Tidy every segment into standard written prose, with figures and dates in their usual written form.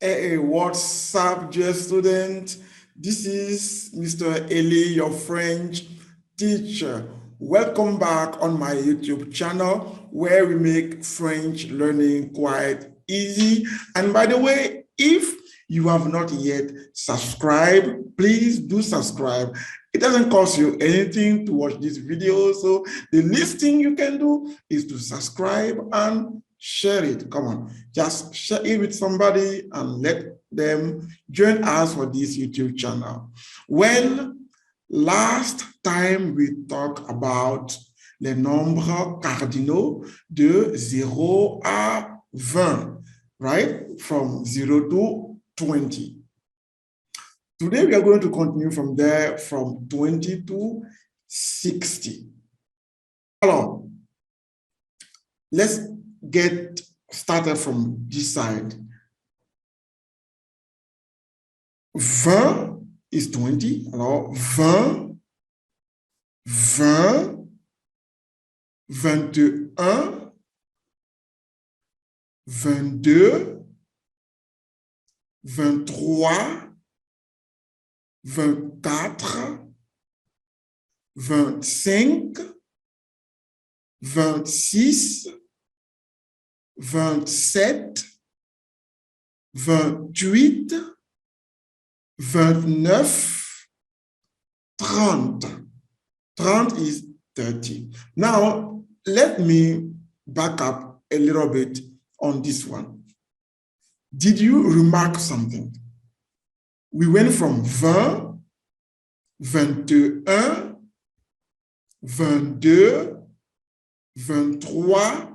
Hey, what's up, dear student? This is Mr. Elie, your French teacher. Welcome back on my YouTube channel where we make French learning quite easy. And by the way, if you have not yet subscribed, please do subscribe. It doesn't cost you anything to watch this video. So the least thing you can do is to subscribe and share it. Come on, just share it with somebody and let them join us for this YouTube channel. Well, last time we talked about les nombres cardinaux de 0 à 20, right? From 0 to 20. Today we are going to continue from there, from 20 to 60. Alors, let's get started from this side. 20 is 20. Alors, 20, 20, 21, 22, 23, 24, 25, 26, 27, 28, 29, 30. 30 is 30. Now, let me back up a little bit on this one. Did you remark something? We went from 20, 21, 22, 23.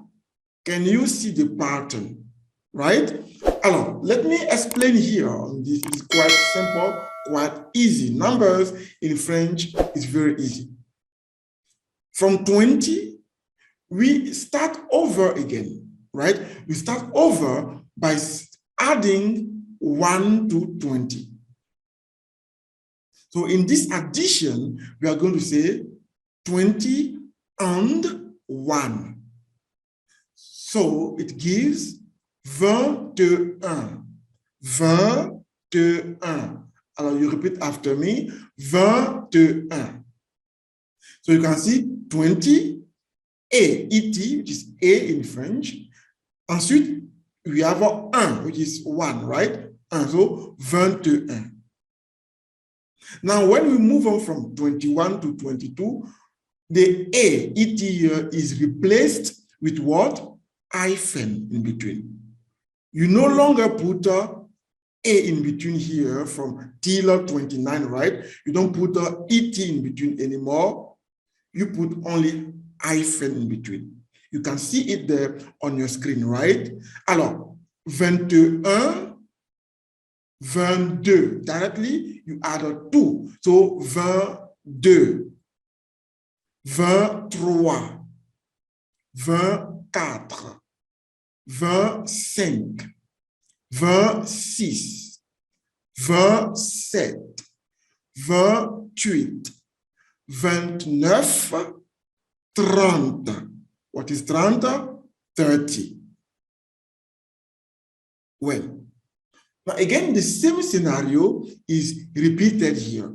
Can you see the pattern, right? Alors, let me explain here. This is quite simple, quite easy. Numbers in French is very easy. From 20, we start over again, right? We start over by adding 1 to 20. So in this addition, we are going to say 20 and 1. So it gives 21. 21. Alors, you repeat after me, 21. So you can see 20, A, E-T, which is A in French. Ensuite, we have 1, which is 1, right? And so 21. Now, when we move on from 21 to 22, the A, E-T here is replaced with what? Hyphen in between. You no longer put A in between here from till 29, right? You don't put ET in between anymore. You put only hyphen in between. You can see it there on your screen, right? Alors, 21, 22. Directly, you add a 2. So, 22, 23, 24, 25, 26, 27, 28, 29, 30. What is 30? 30. Well, now again, the same scenario is repeated here.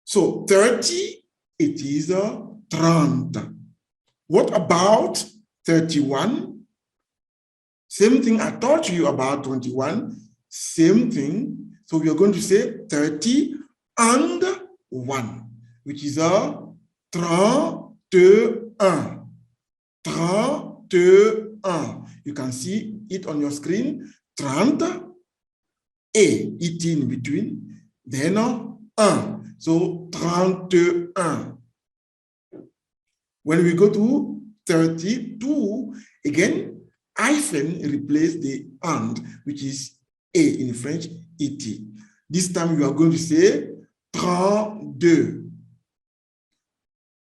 So 30, it is 30. What about 31? Same thing I taught you about 21. Same thing. So we are going to say 30 and 1, which is 31. 31. You can see it on your screen. 30, A, it in between, then 1. So 31. When we go to 32, again, hyphen replace the and, which is A in French, et. This time you are going to say 32,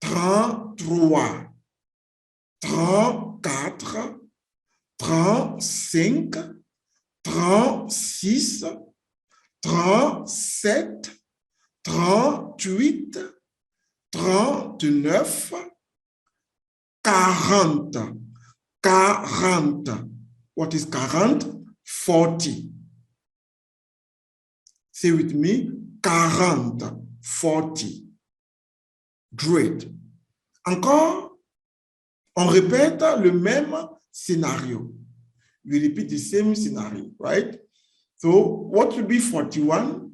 33, 34, 35, 36, 37, 38, 39, 40. 40. What is 40? 40. Say with me, 40, 40. Great. Encore, on répète le même scénario. We repeat the same scenario, right? So what will be 41,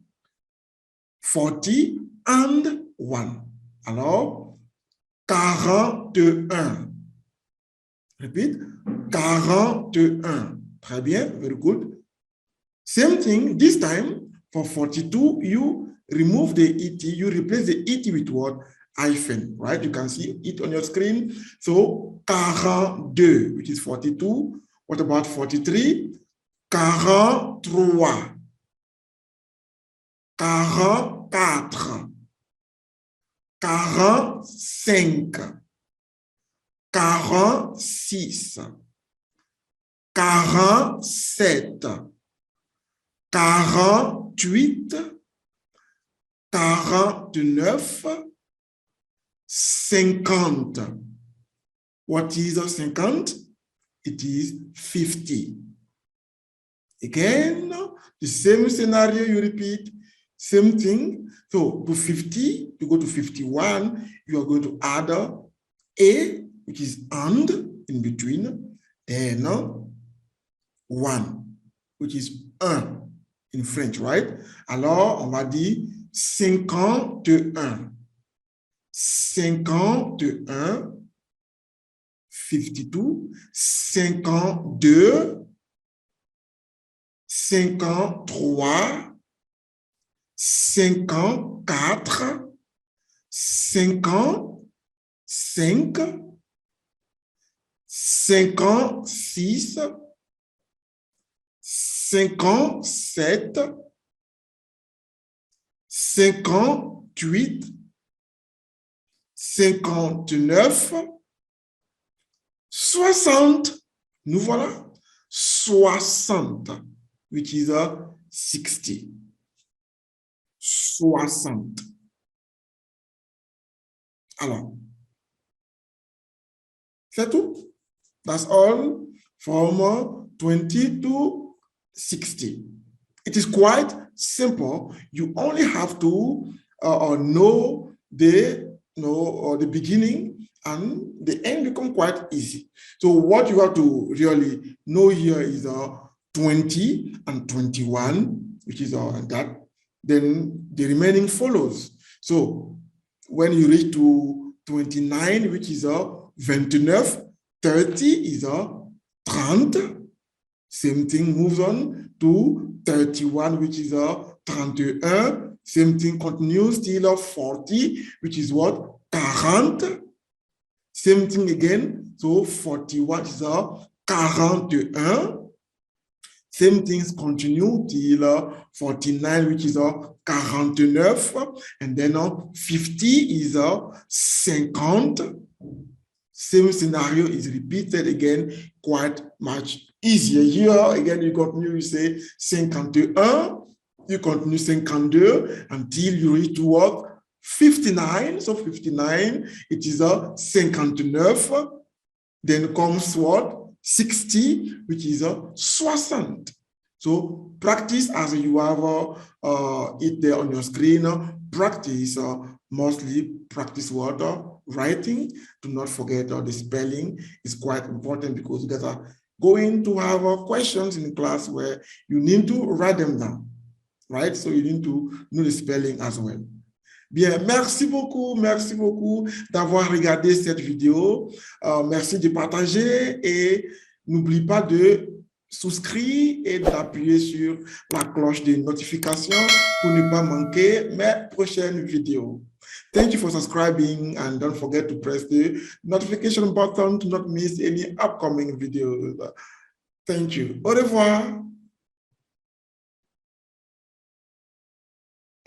40 and 1? Alors, 41. Repeat, 41. Très bien, very good. Same thing, this time, for 42, you remove the ET, you replace the ET with what? Hyphen, right? You can see it on your screen. So, 42, which is 42. What about 43? 43. 44. 45. 46. 47. 48, 49, 50. What is 50? It is 50. Again, the same scenario, you repeat, same thing. So to 50, you go to 51, you are going to add a, which is and in between, then 1, which is un. In French, right? Alors, on va dire 51. 51, 52, 52, 53, 54, 55, 56, 57, 58, 59, 60. Nous voilà. 60, which is 60. 60. Alors, c'est tout. That's all from 20 to 60. It is quite simple. You only have to know the beginning, and the end become quite easy. So what you have to really know here is 20 and 21, which is that. Then the remaining follows. So when you reach to 29, which is 29, 30 is 30. Same thing moves on to 31, which is 31. Same thing continues till 40, which is what? 40. Same thing again. So 41 is 41. Same things continue till 49, which is 49. And then 50 is 50. Same scenario is repeated again, quite much easier. Here, again, you continue, you say 51, you continue 52 until you reach to what? 59. So 59, it is 59. Then comes what? 60, which is 60. So practice as you have it there on your screen. Practice, mostly practice word writing. Do not forget the spelling is quite important, because you guys are going to have questions in class where you need to write them down, right? So you need to know the spelling as well. Bien, merci beaucoup d'avoir regardé cette vidéo. Merci de partager et n'oublie pas de souscrire et d'appuyer sur la cloche de notification pour ne pas manquer mes prochaines vidéos. Thank you for subscribing, and don't forget to press the notification button to not miss any upcoming videos. Thank you. Au revoir.